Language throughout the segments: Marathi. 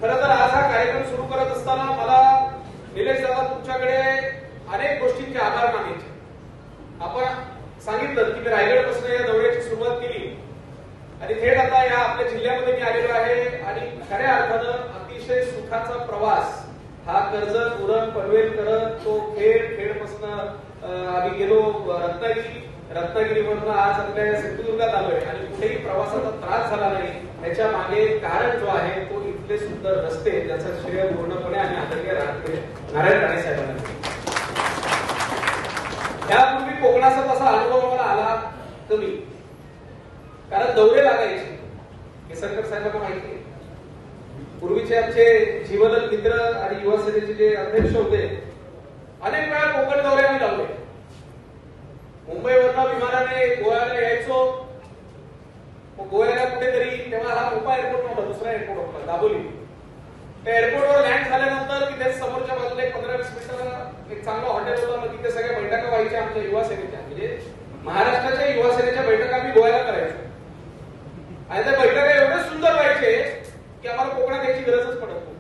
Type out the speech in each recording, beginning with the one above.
खरं तर आज हा कार्यक्रम सुरू करत असताना मला निलेश दादा तुमच्याकडे अनेक गोष्टींचे आभार मानायचे. आपण सांगितलं की मी रायगडपासून या दौऱ्याची सुरुवात केली आणि थेट आता या आपल्या जिल्ह्यामध्ये मी आलेलो आहे आणि खऱ्या अर्थानं अतिशय सुखाचा प्रवास हा कर्जत उरण पनवेल करत तो खेडपासून आम्ही गेलो रत्नागिरीवरून आज आपल्या सिंधुदुर्गात आलोय आणि कुठेही प्रवासाचा त्रास झाला नाही. याच्या मागे कारण जो आहे तो इथले सुंदर रस्ते ज्याचा श्रेय पूर्णपणे आम्ही आदरणीय नारायण राणे साहेबांना. यापूर्वी कोकणाचा तसा अनुभव मला आला कमी, कारण दौरे लागायचे. केसरकर साहेबांना माहिती आहे, पूर्वीचे आमचे जीवलग मित्र आणि युवा सेनेचे जे अध्यक्ष होते अनेक वेळा कोकण दौरे आम्ही लावले. मुंबईवरनं विमानाने गोव्याला यायचो, गोव्याला कुठेतरी तेव्हा हा मोठा एअरपोर्ट नव्हता, दुसरा एअरपोर्ट होता दाबोली. त्या एअरपोर्टवर लँड झाल्यानंतर तिथे समोरच्या बाजूला एक 15-20 मिनिटाला एक चांगला हॉटेल होता. मग तिथे सगळ्या बैठका व्हायच्या आमच्या युवा सेनेच्या, म्हणजे महाराष्ट्राच्या युवा सेनेच्या बैठका आम्ही गोव्याला करायचो. आणि त्या बैठका एवढे सुंदर व्हायचे की आम्हाला कोकणात यायची गरजच पडत नव्हती.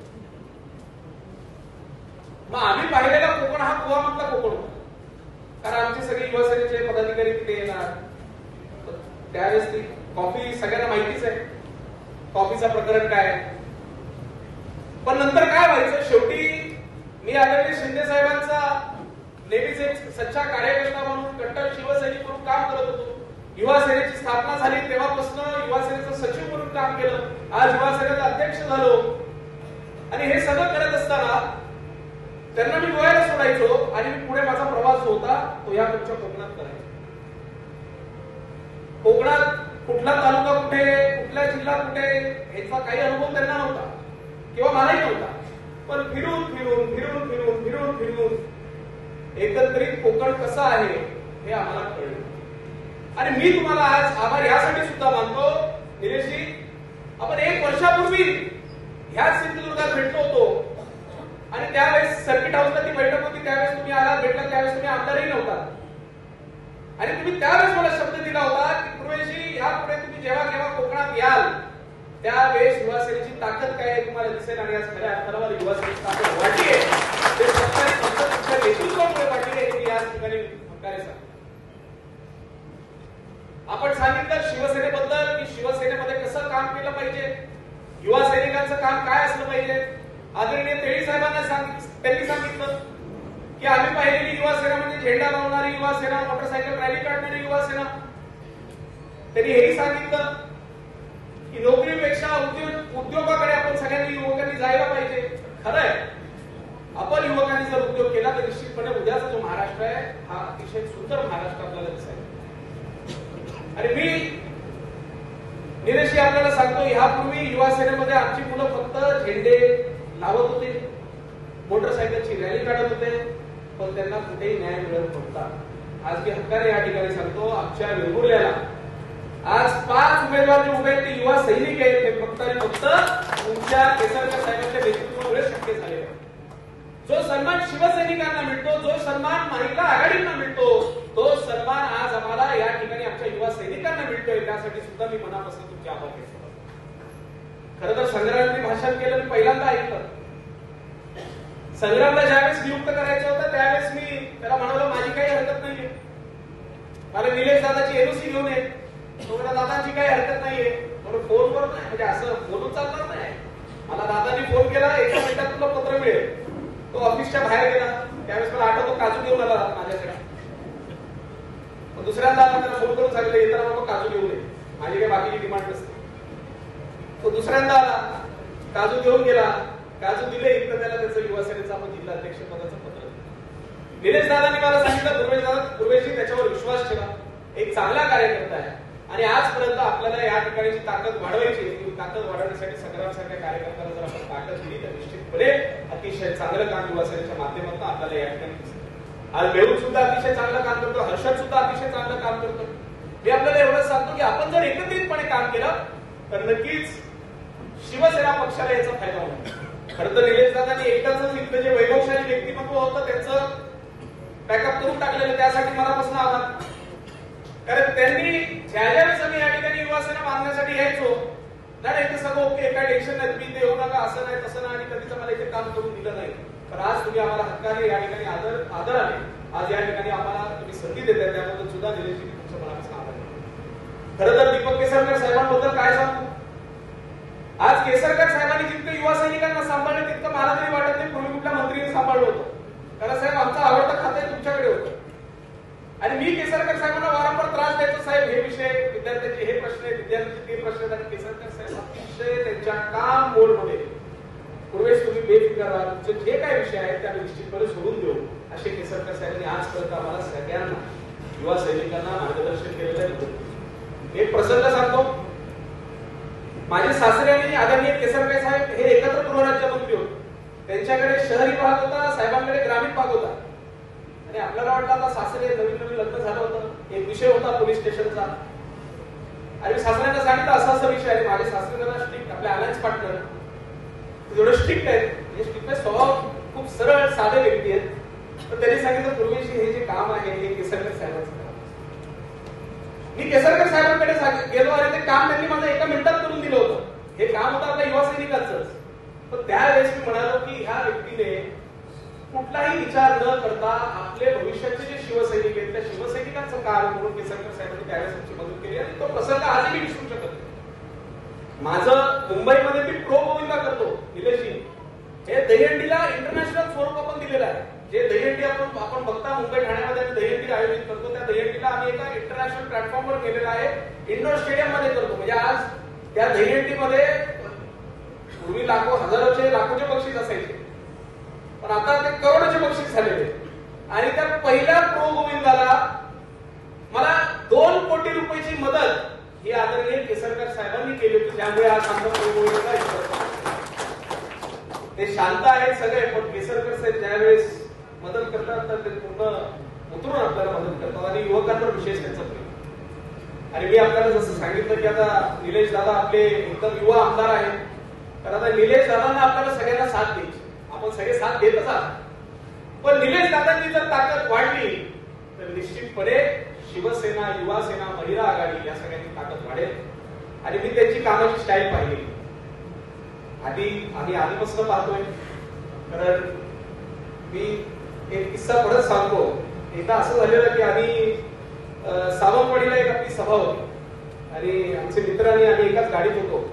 मग आम्ही पाहिलेला कोकण हा गोवामधला कोकण होता, कारण आमचे सगळे युवा सेनेचे पदाधिकारी तिथे येणार. त्यावेळेस ती कॉफी सगळ्यांना माहितीच आहे, कॉफीचा प्रकरण काय. पण नंतर काय व्हायचं, शेवटी मी आदरणीय शिंदे साहेबांचा नेहमीच एक सच्चा कार्यकर्ता म्हणून कट्टर शिवसैनिक म्हणून काम करत होतो. युवा सेनेची स्थापना झाली तेव्हापासून युवा सेनेचा सचिव म्हणून काम केलं, आज युवा सेनेचा अध्यक्ष झालो. आणि हे सगळं करत असताना त्यांना मी गोव्याला सोडायचो आणि मी पुढे माझा प्रवास जो होता तो या तुमच्या कोकणात करायचो. कोकणात कुठला तालुका कुठे, कुठला जिल्हा कुठे याचा काही अनुभव त्यांना नव्हता किंवा मलाही नव्हता. पण फिरून फिरून फिरून फिरून फिरून फिरून एकत्रित कोकण कसं आहे हे आम्हाला कळलं. आणि मी तुम्हाला आज आभार यासाठी सुद्धा मानतो निलेशजी, आपण 1 वर्षापूर्वी ह्याच सिंधुदुर्गात भेटलो होतो आणि त्यावेळेस सर्किट हाऊसला ती बैठक होती. त्यावेळेस तुम्ही आला भेटला, त्यावेळेस तुम्ही आमदारही नव्हता आणि तुम्ही त्यावेळेस मला शब्द दिला होता की पूर्वेशी यापुढे तुम्ही जेव्हा केव्हा कोकणात याल त्यावेळेस युवा सेनेची ताकद काय आहे तुम्हाला दिसेल. आणि आज खऱ्या अर्थानं युवा सेनेची ताकद वाढली आहे, ते फक्त तुमच्या नेतृत्वामुळे वाढली आहे की याच ठिकाणी हक्काने सांगतो. आपण सांगितलं शिवसेनेबद्दल की शिवसेनेमध्ये कसं काम केलं पाहिजे, युवा सैनिकांचं काम काय असलं पाहिजे. आदरणीय तेळी साहेबांना त्यांनी सांगितलं की आम्ही पाहिलेली युवा सेना म्हणजे झेंडा लावणारी युवा सेना, मोटरसायकल रॅली काढणारी युवा सेना. त्यांनी हेही सांगितलं की नोकरीपेक्षा उद्योगाकडे आपण सगळ्यांनी युवकांनी जायला पाहिजे. खरंय, आपण युवकांनी जर उद्योग केला तर निश्चितपणे उद्याचा जो महाराष्ट्र आहे हा अतिशय सुंदर महाराष्ट्र आपल्याला दिसेल. आणि मी निलेशजी आपल्याला सांगतो, यापूर्वी युवा सेनेमध्ये आमची मुलं फक्त झेंडे लावत होते, मोटरसायकलची रॅली काढत होते, पण त्यांना कुठेही न्याय मिळत नव्हता. आज मी हक्काने या ठिकाणी सांगतो, आमच्या वेंगुर्ल्याला आज 5 उमेदवार जे उभे आहेत ते युवा सैनिक आहेत. ते फक्त आणि फक्त तुमच्या केसरकर साहेबांच्या नेतृत्वामुळे शक्य झाले. जो सन्मान शिवसैनिकांना मिळतो, जो सन्मान महिला आघाडींना मिळतो, तो सन्मान आज आम्हाला या ठिकाणी आमच्या युवा सैनिकांना मिळतोय. त्यासाठी सुद्धा मी मनापासून तुमचे आभार व्यक्त करतो. खरं तर संग्रामने भाषण केलं मी पहिल्यांदा ऐकलं. संग्रामला ज्यावेळेस नियुक्त करायचं होतं त्यावेळेस मी त्याला म्हणालो माझी काही हरकत नाहीये, मला निलेश दादाची एनओसी घेऊन ये. तुम्हाला दादाची काही हरकत नाहीये. म्हणून फोनवर नाही, म्हणजे असं बोलून चालणार नाही. मला दादानी फोन केला, 1 मिनिटात तुला पत्र मिळेल. तो ऑफिसच्या बाहेर गेला, त्यावेळेस मला आठवतो काजू घेऊन आला माझ्याकडे. दुसऱ्यांदा त्याला फोन करून सांगितलं येताना बाबा काजू घेऊन ये, माझी काही बाकीची डिमांड नसते. तो दुसऱ्यांदा आला, काजू घेऊन गेला, काजू दिले. इथं त्याला त्याचं युवा सेनेचं आपण जिल्हा अध्यक्ष पदाचं पत्र. निलेश दादांनी मला सांगितलं पूर्वेशी त्याच्यावर विश्वास ठेवा, एक चांगला कार्यकर्ता आहे. आणि आजपर्यंत आपल्याला या ठिकाणची ताकद वाढवायची, ताकद वाढवण्यासाठी संग्रामसारख्या कार्यकर्त्याला जर आपण ताकद दिली तर निश्चितपणे अतिशय चांगलं काम युवा सेनेच्या माध्यमातून आपल्याला या ठिकाणी दिसेल. आज मेहूल सुद्धा अतिशय चांगलं काम करतो, हर्षद सुद्धा अतिशय चांगलं काम करतो. मी आपल्याला एवढंच सांगतो की आपण जर एकत्रितपणे काम केलं तर नक्कीच शिवसेना पक्षाला याचा फायदा होणार. खरं तर निलेश दादांनी एकच इथलं जे वैभवशाली व्यक्तिमत्व होतं त्याचं बॅकअप करून टाकलेलं, त्यासाठी मनापासून आभार. कारण त्यांनी ज्या वेळेस आम्ही या ठिकाणी युवा सेना बांधण्यासाठी यायचो नाही ते सगळं ओके, काय टेन्शन नाही, तुम्ही इथे येऊ नका, असं नाही तसं नाही, आणि कधीच मला इथे काम करून दिलं नाही. पण आज तुम्ही आम्हाला हक्काने या ठिकाणी आदराने आज या ठिकाणी आम्हाला तुम्ही संधी देताय, त्याबद्दल सुद्धा निलेशजी तुमचं मनापासून आभार. खरं तर दीपक केसरकर साहेबांबद्दल काय सांगू, आज केसरकर साहेबांनी जितकं युवा सैनिकांना सांभाळलं तितकं मला तरी वाटत नाही पूर्वी कुठल्या मंत्रीने सांभाळलं होतं. कारण साहेब आमचा आवडता खातं तुमच्याकडे होतं, आणि मी केसरकर साहेबांना वारंवार त्रास द्यायचो, साहेब हे विषय विद्यार्थ्यांचे हे प्रश्न आहेत, विद्यार्थ्यांचे ते प्रश्न आहेत, आणि केसरकर साहेब अतिशय त्यांच्या काम मोडमध्ये पूर्वेश तुम्ही बेफिकर राहा, तुमचे जे काही विषय आहेत ते आम्ही निश्चितपणे सोडून देऊ असे केसरकर साहेबांनी आजपर्यंत आम्हाला सगळ्यांना युवा सैनिकांना मार्गदर्शन केलेलं आहे. एक प्रसंग सांगतो, माझे सासरे आणि आदरणीय केसरकर साहेब हे एकत्र गृहराज्यमंत्री होते. त्यांच्याकडे शहरी भाग होता, साहेबांकडे ग्रामीण भाग होता. आणि आपल्याला वाटलं आता सासरे नवीन लग्न झालं होतं, एक विषय होता पोलीस स्टेशनचा, आणि सासऱ्यांना सांगितलं असा विषय आहे. माझे सासरे जरा स्ट्रिक्ट, आपले अलायन्स पार्टनर एवढं स्ट्रिक्ट आहेत, म्हणजे स्ट्रिक्टनेस स्वभाव खूप सरळ साधे व्यक्ती आहेत. तर त्यांनी सांगितलं पूर्वीची हे जे काम आहे हे केसरकर साहेबांचं काम. मी केसरकर साहेबांकडे गेलो आणि ते काम त्यांनी माझं एका मिनिटात करून दिलं होतं. हे काम होतं आपल्या युवा सैनिकांचंच. पण त्यावेळेस मी म्हणालो की ह्या व्यक्तीने कुठलाही विचार न करता आपले भविष्याचे जे शिवसैनिक आहेत त्या शिवसैनिकांचं काम म्हणून केसरकर साहेबांनी त्यावेळेस आमची मदत केली, आणि तो प्रसंग आजही विसरू शकत नाही. माझं मुंबईमध्ये मी प्रो गोविंदा करतो निलेशजी, हे दहीहंडीला इंटरनॅशनल स्वरूप आपण दिलेलं आहे. जे दहीहंडी आपण बघता मुंबई ठाण्यामध्ये आम्ही दहीहंडी आयोजित करतो, त्या दहीहंडीला आम्ही एका इंटरनॅशनल प्लॅटफॉर्मवर केलेला आहे, इंडोर स्टेडियम मध्ये करतो. म्हणजे आज त्या दहीहंडीमध्ये पूर्वी लाखोचे बक्षीस असायचे, पण आता ते करोडोचे बक्षीस झालेले. आणि त्या पहिल्या प्रो गोविंदाला मला 2 कोटी रुपयाची मदत ही आदरणीय केसरकर साहेबांनी केली होती. त्यामुळे आज आमचा प्रो गोविंदा ते शांत आहेत सगळे, पण केसरकर साहेब ज्यावेळेस मदत करतात तर ते पूर्ण उतरून आपल्याला मदत करतात, आणि युवकांवर विशेष त्यांचा प्रेम. आणि मी आपल्याला जसं सांगितलं की आता निलेश दादा आपले एकदम युवा आमदार आहेत, तर आता निलेश दादांना आपल्याला सगळ्यांना साथ द्यायची. आपण सगळे साथ देतच आहात, पण निलेश दादांची जर ताकद वाढली तर निश्चितपणे शिवसेना, युवा सेना, महिला आघाडी या सगळ्यांची ताकद वाढेल. आणि मी त्यांची कामाची स्टाईल पाहिली, आम्ही आधीपासून पाहतोय. कारण मी एक किस्सा परत सांगतो. एकदा असं झालेलं की आम्ही सावंतवाडीला एक आपली सभा होती, आणि आमचे मित्र आणि आम्ही एकाच गाडीत होतो,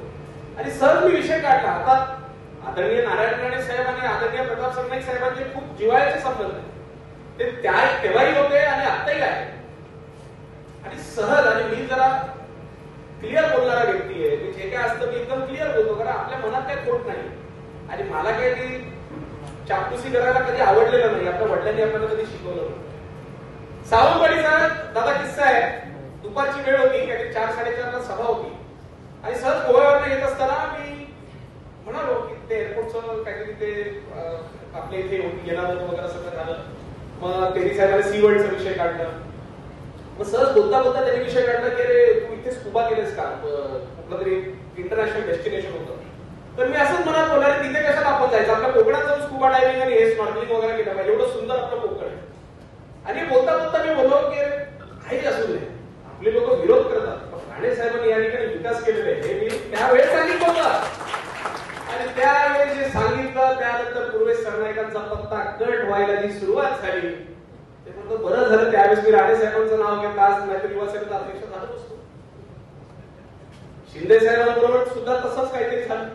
आणि सहज मी विषय काढला. आता आदरणीय नारायण राणे साहेब आणि आदरणीय प्रताप सरनाईक साहेबांचे खूप जिव्हाळ्याचे संबंध ते तेव्हाही होते आणि आत्ताही आहे. आणि सहज, आणि मी जरा क्लिअर बोलणारा व्यक्ती आहे, मी जे काय असतं मी एकदम क्लिअर बोलतो, कारण आपल्या मनात काही खोट नाही. आणि मला काही चापलुसी करायला कधी आवडलेलं नाही, आपल्या वडिलांनी आपल्याला कधी शिकवलं नाही. सावंतवाडीचा दादा किस्सा आहे. दुपारची वेळ होती, काहीतरी 4-4:30ला सभा होती, आणि सहज गोव्यावरून येत असताना मी म्हणालो की ते एअरपोर्टचं काहीतरी ते आपल्या इथे येणार होतं वगैरे सगळं झालं. मग तेरी साहेबांनी सी वर्ल्डचा विषय काढला. मग सहज बोलता त्यांनी विषय काढला की अरे तू इथे स्कुबा केलेस का, कुठलं तरी इंटरनॅशनल डेस्टिनेशन होतं. तर मी असंच मनात बोलला तिथे कशाला आपण जायचं, आपल्या कोकणात जाऊन स्कुबा डायव्हिंग आणि हे स्नॉर्कलिंग वगैरे केलं पाहिजे, एवढं सुंदर आपलं कोकण आहे. आणि बोलता मी बोललो की काही असू दे, आपले लोक विरोध करतात, पण राणे साहेबांनी या ठिकाणी विकास केलेला आहे हे मी त्यावेळेस सांगितलं होतं. आणि त्यावेळेस जे सांगितलं त्यानंतर पूर्वेश सरनाईकांचा पत्ता कट व्हायला जी सुरुवात झाली, ते म्हणतो बरं झालं त्यावेळेस मी राणे साहेबांचं नाव घेतलं, आज नाहीतर युवा सेनेचा अध्यक्ष झालो असतो. शिंदे साहेबांबरोबर सुद्धा तसंच काहीतरी झालं.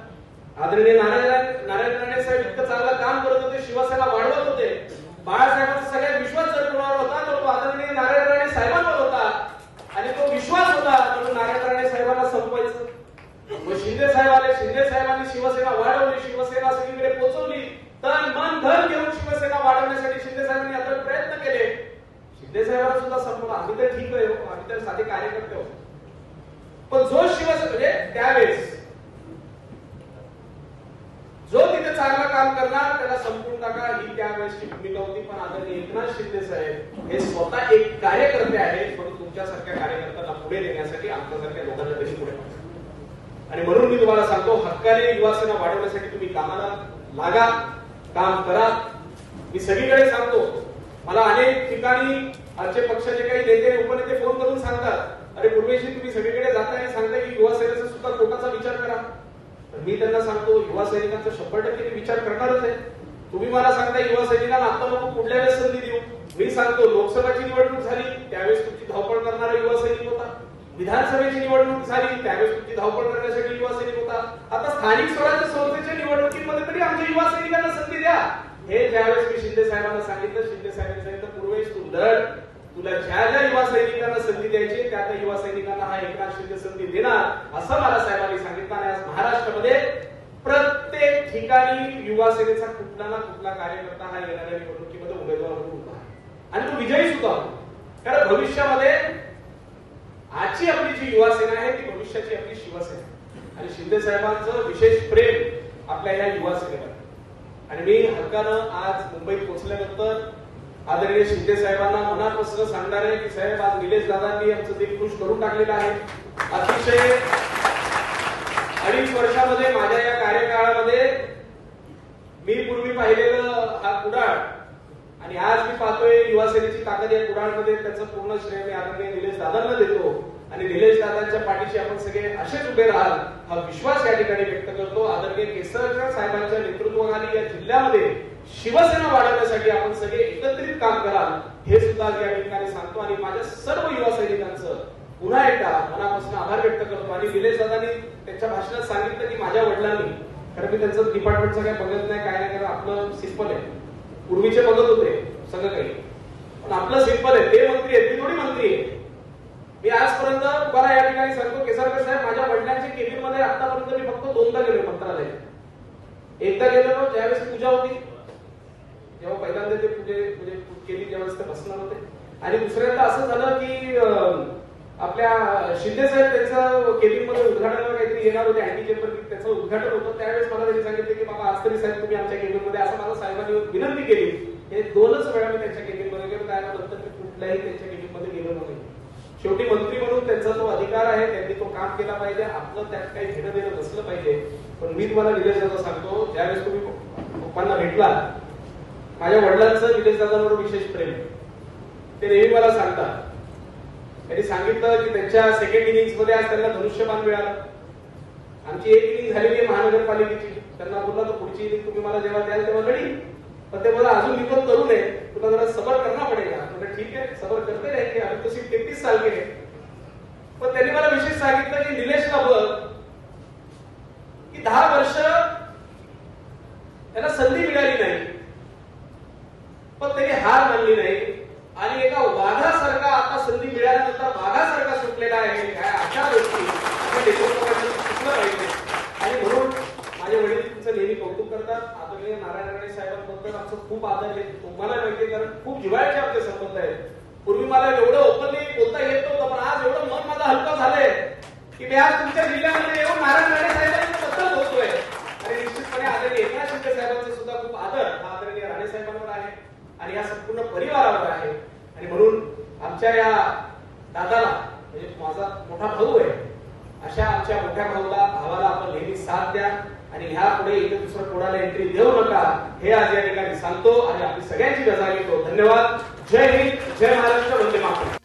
आदरणीय नारायण राणे साहेब इतकं चांगलं काम करत होते, शिवसेना वाढवत होते, बाळासाहेबांचा सगळ्यात विश्वास जर कोणावर होता तर तो आदरणीय नारायण राणे साहेबांवर होता, आणि तो विश्वास होता म्हणून नारायण राणे साहेबांना संपवायचं. मग शिंदे साहेब आले, शिंदे साहेबांनी शिवसेना वाढवली, शिवसेना सगळीकडे पोहोचवली, तन मन धन घेऊन शिवसेना वाढवण्यासाठी शिंदे साहेबांनी आता प्रयत्न केले. शिंदे साहेबांना सुद्धा संपवलं. आम्ही तर ठीक आहे, आम्ही तर साधे कार्यकर्ते होतो, पण जो शिवसेना म्हणजे त्यावेळेस जो तिथे चांगलं काम करणार त्याला संपून टाका ही त्यावेळेसची भूमिका होती. पण आदरणीय एकनाथ शिंदे साहेब हे स्वतः एक कार्यकर्ते आहेत, म्हणून तुमच्यासारख्या कार्यकर्त्यांना पुढे नेण्यासाठी आमच्यासारख्या लोकांना तरी पुढे पाहिजे. आणि म्हणून मी तुम्हाला सांगतो, हक्काने युवासेना वाढवण्यासाठी तुम्ही कामाला लागा, काम करा. मी सगळीकडे सांगतो, मला अनेक ठिकाणी आजचे पक्षाचे काही नेते उपनेते फोन करून सांगतात अरे पूर्वेशी तुम्ही सगळीकडे जाताय आणि सांगताय की युवा सेनेचा सुद्धा कोटाचा विचार करा. तर मी त्यांना सांगतो युवा सैनिकांचा 100% विचार करणारच आहे. तुम्ही मला सांगता युवा सैनिकांना आता नको पुढल्या वेळेस संधी देऊ. मी सांगतो लोकसभाची निवडणूक झाली त्यावेळेस तुमची धावपळ करणारा युवा सैनिक होता. विधानसभेची निवडणूक झाली त्यावेळेस तुमची धावपळ करण्यासाठी युवा सैनिक होता. आता स्थानिक स्वराज्य संस्थेच्या निवडणुकीमध्ये तरी आमच्या युवा सैनिकांना संधी द्या. हे ज्यावेळेस मी शिंदे साहेबांना सांगितलं, शिंदे साहेबांनी सांगितलं पूर्वेश तू लढ, तुला ज्या ज्या युवा सैनिकांना संधी द्यायची त्या त्या युवा सैनिकांना हा एकनाथ शिंदे संधी देणार असं मला साहेबांनी सांगितलं. आणि आज महाराष्ट्रामध्ये प्रत्येक ठिकाणी युवा सेनेचा कुठला ना कुठला कार्यकर्ता हा येणाऱ्या निवडणुकीमध्ये उमेदवार म्हणून उभा आहे आणि तो विजयी सुद्धा होतो. कारण भविष्यामध्ये आजची आपली जी युवा सेना आहे ती भविष्याची आपली शिवसेना आणि शिंदे साहेबांचं विशेष प्रेम आपल्या या युवा सेनेवर. आणि मी हक्कानं आज मुंबईत पोहोचल्यानंतर आदरणीय शिंदे साहेबांना मनापासून सांगणार आहे की साहेब आज निलेश दादांनी आमचं दिल खुश करून टाकलेलं आहे. अतिशय 2.5 वर्षामध्ये माझ्या या कार्यकाळामध्ये मी पूर्वी पाहिलेलं हा कुडाळ आणि आज मी पाहतोय युवा सेनेची ताकद या कुडाळमध्ये. त्याचं पूर्ण श्रेय मी आदरणीय निलेश दादांना देतो आणि निलेश दादांच्या पाठीशी आपण सगळे असेच उभे राहाल हा विश्वास या ठिकाणी व्यक्त करतो. आदरणीय केसरकर साहेबांच्या नेतृत्वाखाली या जिल्ह्यामध्ये शिवसेना वाढवण्यासाठी आपण सगळे एकत्रित काम कराल हे सुद्धा या ठिकाणी सांगतो. आणि माझ्या सर्व युवा सैनिकांचं पुन्हा एकदा मनापासून आभार व्यक्त करतो. आणि निलेश दादांनी त्यांच्या भाषणात सांगितलं की माझ्या वडिलांनी, खरं मी त्यांचं डिपार्टमेंटचं काय बघत नाही काय नाही, कारण आपलं सिंपल आहे. पूर्वीचे बघत होते सगळं काही, पण आपलं सिंपल आहे. ते मंत्री आहेत, मी थोडी मंत्री आहे. मी आजपर्यंत तुम्हाला या ठिकाणी सांगतो केसरकर साहेब माझ्या वडिलांच्या केबिन मध्ये आतापर्यंत मी फक्त 2दा गेलो मंत्रालयात. एकदा गेलो ज्यावेळेस पूजा होती, जेव्हा पहिल्यांदा ते म्हणजे केली ज्यावेळेस ते बसणार होते. आणि दुसऱ्यांदा असं झालं की आपल्या शिंदे साहेब त्यांचं केबिन मध्ये उद्घाटनाला काहीतरी येणार होते, अँटी चेंबर त्याचं उद्घाटन होतं. त्यावेळेस मला त्यांनी सांगितलं की बाबा आज तरी साहेब तुम्ही आमच्या केबिन मध्ये, असं मला साहेबांनी विनंती केली. हे 2च वेळा मी त्यांच्या केबिन मध्ये गेलो, त्यानंतर मी कुठल्याही त्यांच्या केबिन मध्ये गेलो नाही. शेवटी मंत्री म्हणून त्यांचा तो अधिकार आहे, त्यांनी तो काम केला पाहिजे, आपलं त्यात काही घेणं देणं नसलं पाहिजे. पण मी तुम्हाला निलेश दादा सांगतो ज्यावेळेस तुम्ही पप्पांना भेटला, माझ्या वडिलांचं निलेश दादांवर विशेष प्रेम. ते नेहमी मला सांगतात, त्यांनी सांगितलं की त्यांच्या सेकंड इनिंग्स मध्ये आज त्यांना धनुष्यबाण मिळालं. आमची एक इनिंग झालेली आहे महानगरपालिकेची. त्यांना बोलला तर पुढची इनिंग तुम्ही मला जेव्हा द्याल तेव्हा लढी, पण ते मला अजून निकोप करू नये, तुला जरा सबर करना पडेगा. म्हणजे ठीक आहे सबर करते रहेंगे, आम्ही तो सिर्फ 33 साल के. पण त्यांनी मला विशेष सांगितलं की निलेशला बघ की 10 वर्ष त्यांना संधी मिळाली नाही, पण त्यांनी हार मानली नाही आणि एका वाघासारखा आता संधी मिळाल्यानंतर वाघासारखा सुटलेला आहे. काय अशा गोष्टी आपण नेतृत्वाकडून शिकलं पाहिजे. आणि म्हणून माझे वडील तुमचं नेहमी कौतुक करतात. आदरणीय नारायण राणे साहेबांबद्दल आमचं खूप आदर आहे, तुम्हाला माहिती आहे, कारण खूप जिव्हाळ्याचे आमचे संबंध आहेत. पूर्वी मला एवढं ओपनली बोलता येत नव्हतं, पण आज एवढं मन माझं हलकं झालंय की मी आज तुमच्या जिल्ह्यामध्ये येऊन नारायण राणे साहेबांबद्दल बोलतोय. आणि निश्चितपणे आदरणीय एकनाथ शिंदे साहेबांचा सुद्धा खूप आदर हा आदरणीय राणे साहेबांवर आहे आणि या संपूर्ण परिवारावर आहे. आणि म्हणून आमच्या या दादाला, म्हणजे माझा मोठा भाऊ आहे, अशा आमच्या मोठ्या भावाला आपण नेहमी साथ द्या आणि ह्या पुढे इथे दुसरं कोणाला एंट्री देऊ नका हे आज या ठिकाणी सांगतो आणि आपली सगळ्यांची रजा घेतो. धन्यवाद. जय हिंद, जय महाराष्ट्र, वंदे मातरम.